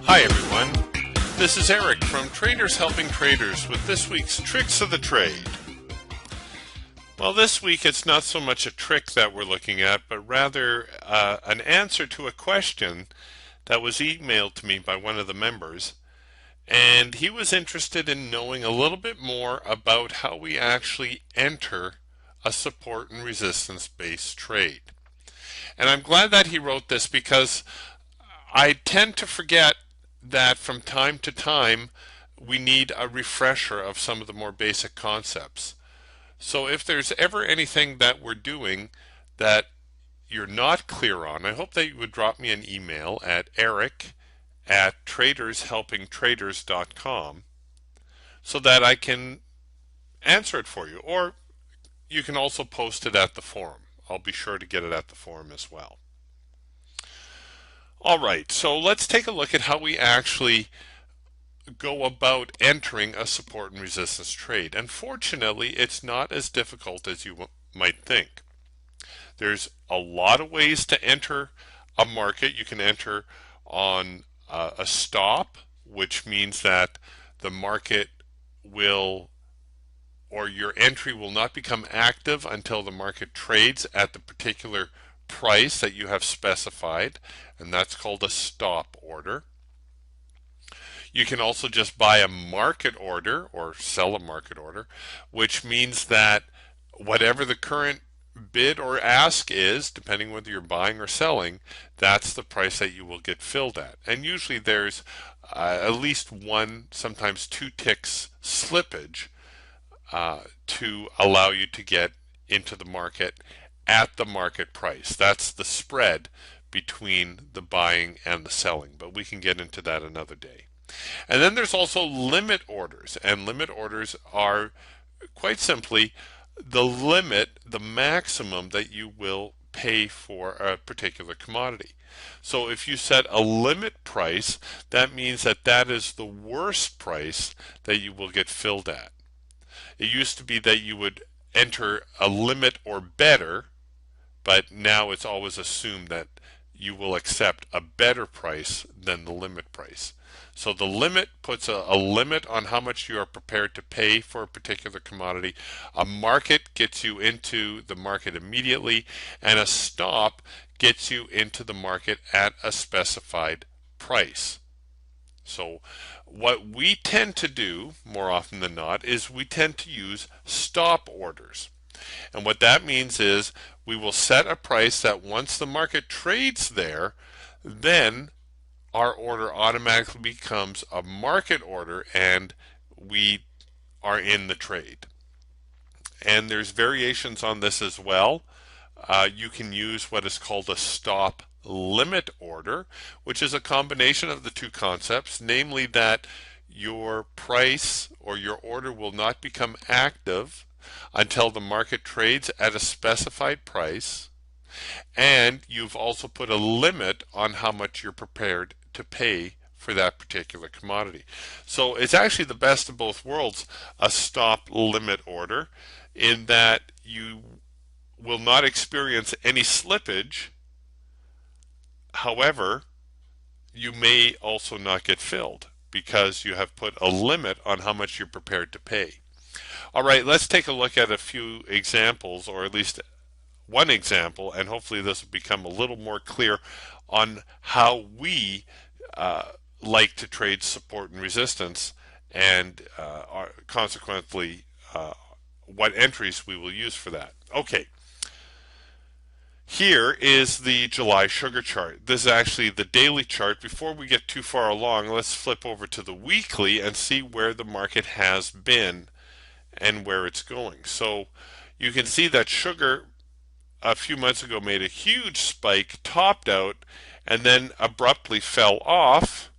Hi everyone, this is Eric from Traders Helping Traders with this week's Tricks of the Trade. Well, this week it's not so much a trick that we're looking at, but rather an answer to a question that was emailed to me by one of the members. And he was interested in knowing a little bit more about how we actually enter a support and resistance based trade. And I'm glad that he wrote this because I tend to forget that from time to time we need a refresher of some of the more basic concepts. So if there's ever anything that we're doing that you're not clear on, I hope that you would drop me an email at eric@tradershelpingtraders.com so that I can answer it for you, or you can also post it at the forum. I'll be sure to get it at the forum as well. Alright, so let's take a look at how we actually go about entering a support and resistance trade. And fortunately, it's not as difficult as you might think. There's a lot of ways to enter a market. You can enter on a stop, which means that the market will, or your entry will not become active until the market trades at the particular price that you have specified, and that's called a stop order. You can also just buy a market order or sell a market order, which means that whatever the current bid or ask is, depending whether you're buying or selling, that's the price that you will get filled at. And usually there's at least one, sometimes two ticks slippage to allow you to get into the market at the market price. That's the spread between the buying and the selling, but we can get into that another day. And then there's also limit orders, and limit orders are quite simply the limit, the maximum that you will pay for a particular commodity. So if you set a limit price, that means that that is the worst price that you will get filled at. It used to be that you would enter a limit or better, but now it's always assumed that you will accept a better price than the limit price. So the limit puts a limit on how much you are prepared to pay for a particular commodity. A market gets you into the market immediately, and a stop gets you into the market at a specified price. So what we tend to do more often than not is we tend to use stop orders. And what that means is we will set a price that once the market trades there, then our order automatically becomes a market order and we are in the trade. And there's variations on this as well. You can use what is called a stop limit order, which is a combination of the two concepts, namely that your price or your order will not become active until the market trades at a specified price, and you've also put a limit on how much you're prepared to pay for that particular commodity. So it's actually the best of both worlds, a stop limit order, in that you will not experience any slippage. However, you may also not get filled because you have put a limit on how much you're prepared to pay. All right, let's take a look at a few examples, or at least one example, and hopefully this will become a little more clear on how we like to trade support and resistance, and consequently what entries we will use for that. Okay, here is the July sugar chart. This is actually the daily chart. Before we get too far along, let's flip over to the weekly and see where the market has been and where it's going. So you can see that sugar a few months ago made a huge spike, topped out, and then abruptly fell off,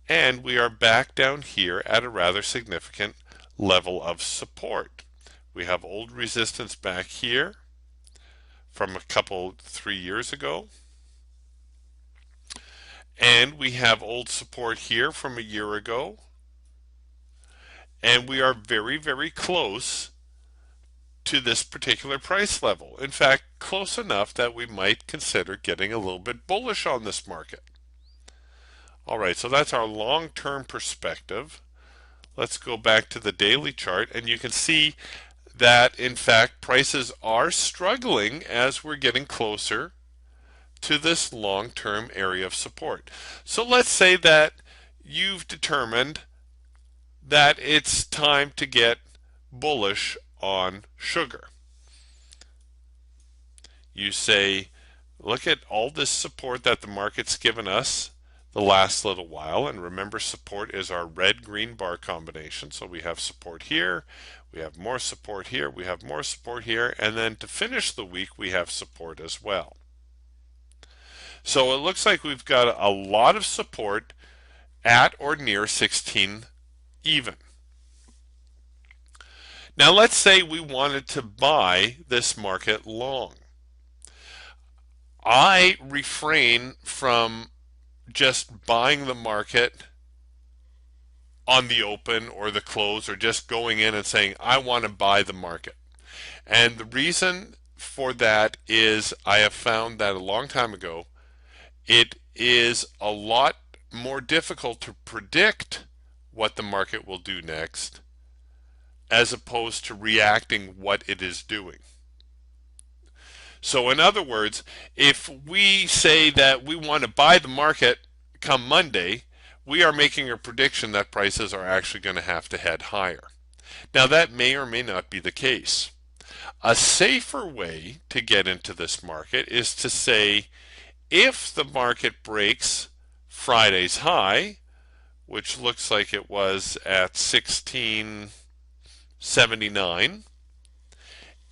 and we are back down here at a rather significant level of support. We have old resistance back here from a couple, 3 years ago, and we have old support here from a year ago, and we are very, very close to this particular price level. In fact, close enough that we might consider getting a little bit bullish on this market. All right, so that's our long-term perspective. Let's go back to the daily chart, and you can see that in fact prices are struggling as we're getting closer to this long-term area of support. So let's say that you've determined that it's time to get bullish on sugar. You say, look at all this support that the market's given us the last little while, and remember support is our red-green bar combination. So we have support here, we have more support here, we have more support here, and then to finish the week we have support as well. So it looks like we've got a lot of support at or near 16 even. Now let's say we wanted to buy this market long. I refrain from just buying the market on the open or the close, or just going in and saying I want to buy the market. And the reason for that is I have found that a long time ago it is a lot more difficult to predict what the market will do next as opposed to reacting what it is doing. So in other words, if we say that we want to buy the market come Monday, we are making a prediction that prices are actually going to have to head higher. Now that may or may not be the case. A safer way to get into this market is to say, if the market breaks Friday's high, which looks like it was at 1679,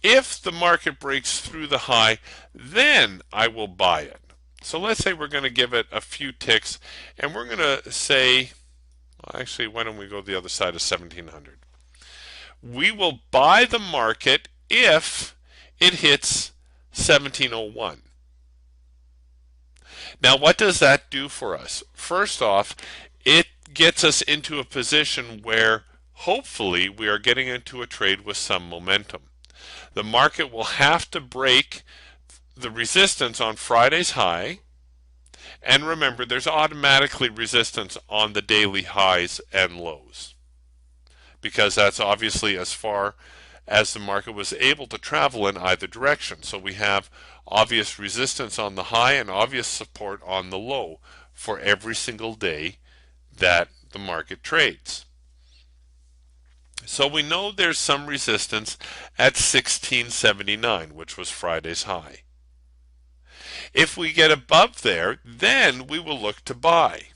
if the market breaks through the high, then I will buy it. So let's say we're going to give it a few ticks, and we're going to say, well, actually, why don't we go the other side of 1700? We will buy the market if it hits 1701. Now, what does that do for us? First off, it gets us into a position where hopefully we are getting into a trade with some momentum. The market will have to break the resistance on Friday's high, and remember there's automatically resistance on the daily highs and lows, because that's obviously as far as the market was able to travel in either direction. So we have obvious resistance on the high and obvious support on the low for every single day that the market trades. So we know there's some resistance at 1679, which was Friday's high. If we get above there, then we will look to buy.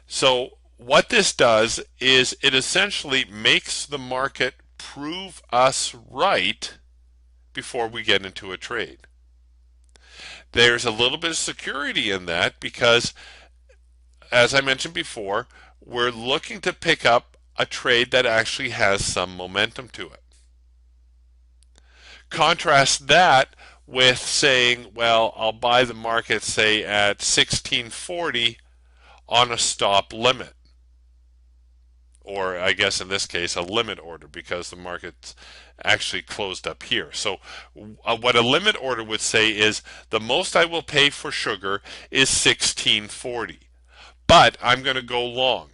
So what this does is it essentially makes the market prove us right before we get into a trade. There's a little bit of security in that because, as I mentioned before, we're looking to pick up a trade that actually has some momentum to it. Contrast that with saying, well, I'll buy the market, say, at 1640 on a stop limit. Or I guess in this case, a limit order, because the market's actually closed up here. So what a limit order would say is the most I will pay for sugar is 1640. But I'm going to go long.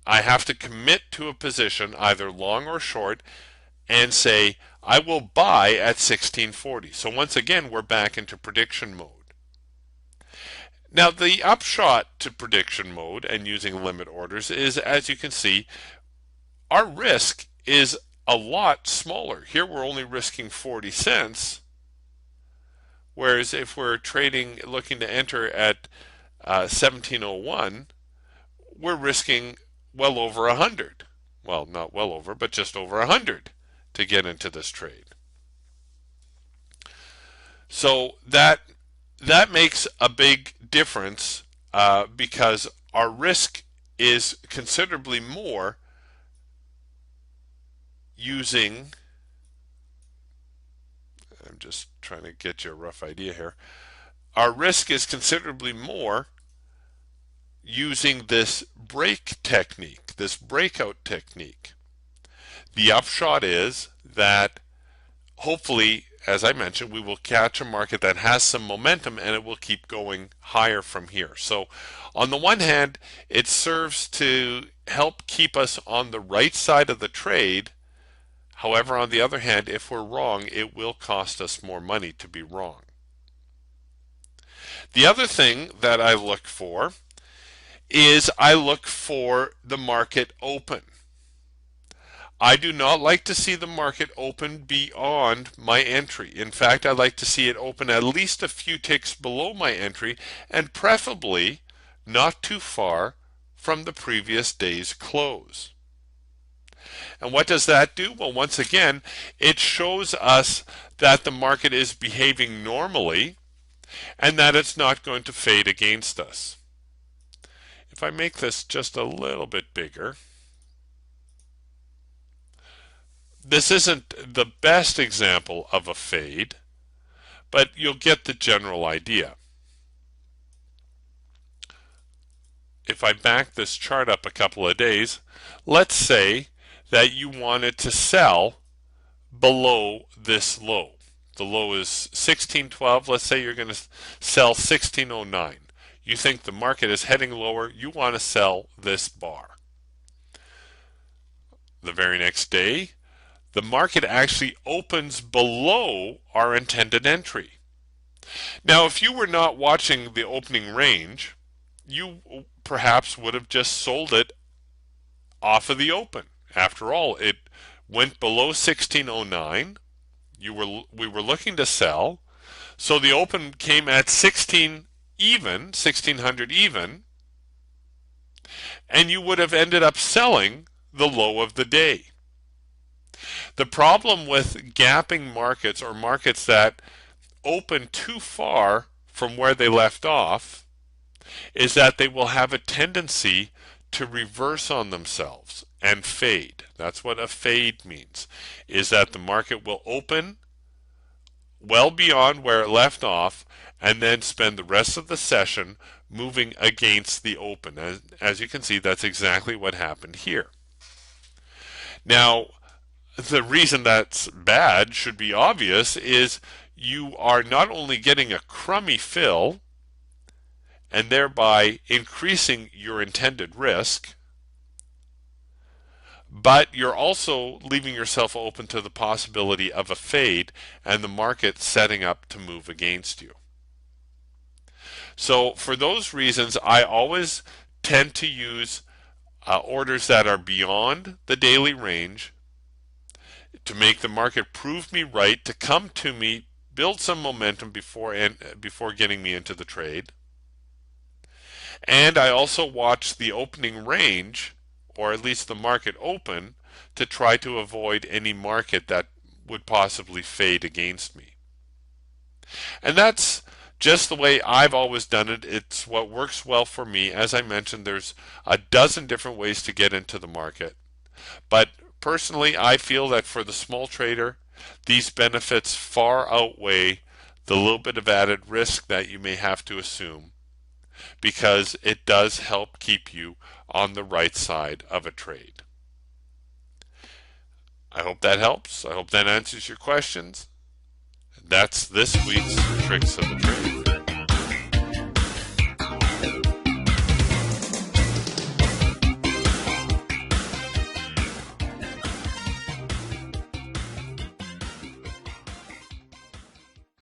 I have to commit to a position, either long or short, and say, I will buy at 1640. So once again, we're back into prediction mode. Now, the upshot to prediction mode and using limit orders is, as you can see, our risk is a lot smaller. Here we're only risking 40 cents, whereas if we're trading, looking to enter at 1701, we're risking well over 100. Well, not well over, but just over 100 to get into this trade. So that makes a big difference because our risk is considerably more using, I'm just trying to get you a rough idea here, our risk is considerably more using this break technique, this breakout technique. The upshot is that hopefully, as I mentioned, we will catch a market that has some momentum and it will keep going higher from here. So on the one hand, it serves to help keep us on the right side of the trade. However, on the other hand, if we're wrong, it will cost us more money to be wrong. The other thing that I look for is I look for the market open. I do not like to see the market open beyond my entry. In fact, I like to see it open at least a few ticks below my entry, and preferably not too far from the previous day's close. And what does that do? Well, once again, it shows us that the market is behaving normally and that it's not going to fade against us. If I make this just a little bit bigger, this isn't the best example of a fade, but you'll get the general idea. If I back this chart up a couple of days, let's say that you wanted to sell below this low. The low is 1612. Let's say you're going to sell 1609. You think the market is heading lower. You want to sell this bar. The very next day, the market actually opens below our intended entry. Now, if you were not watching the opening range, you perhaps would have just sold it off of the open. After all, it went below 1609. We were looking to sell, so the open came at 1600 even, and you would have ended up selling the low of the day. The problem with gapping markets, or markets that open too far from where they left off, is that they will have a tendency to reverse on themselves and fade. That's what a fade means, is that the market will open well beyond where it left off and then spend the rest of the session moving against the open. As you can see, that's exactly what happened here. Now, the reason that's bad should be obvious, is you are not only getting a crummy fill and thereby increasing your intended risk, but you're also leaving yourself open to the possibility of a fade and the market setting up to move against you. So for those reasons, I always tend to use orders that are beyond the daily range to make the market prove me right, to come to me, build some momentum before getting me into the trade. And I also watch the opening range, or at least the market open, to try to avoid any market that would possibly fade against me. And that's just the way I've always done it. It's what works well for me. As I mentioned, there's a dozen different ways to get into the market. But personally, I feel that for the small trader, these benefits far outweigh the little bit of added risk that you may have to assume, because it does help keep you on the right side of a trade. I hope that helps. I hope that answers your questions. That's this week's Tricks of the Trade.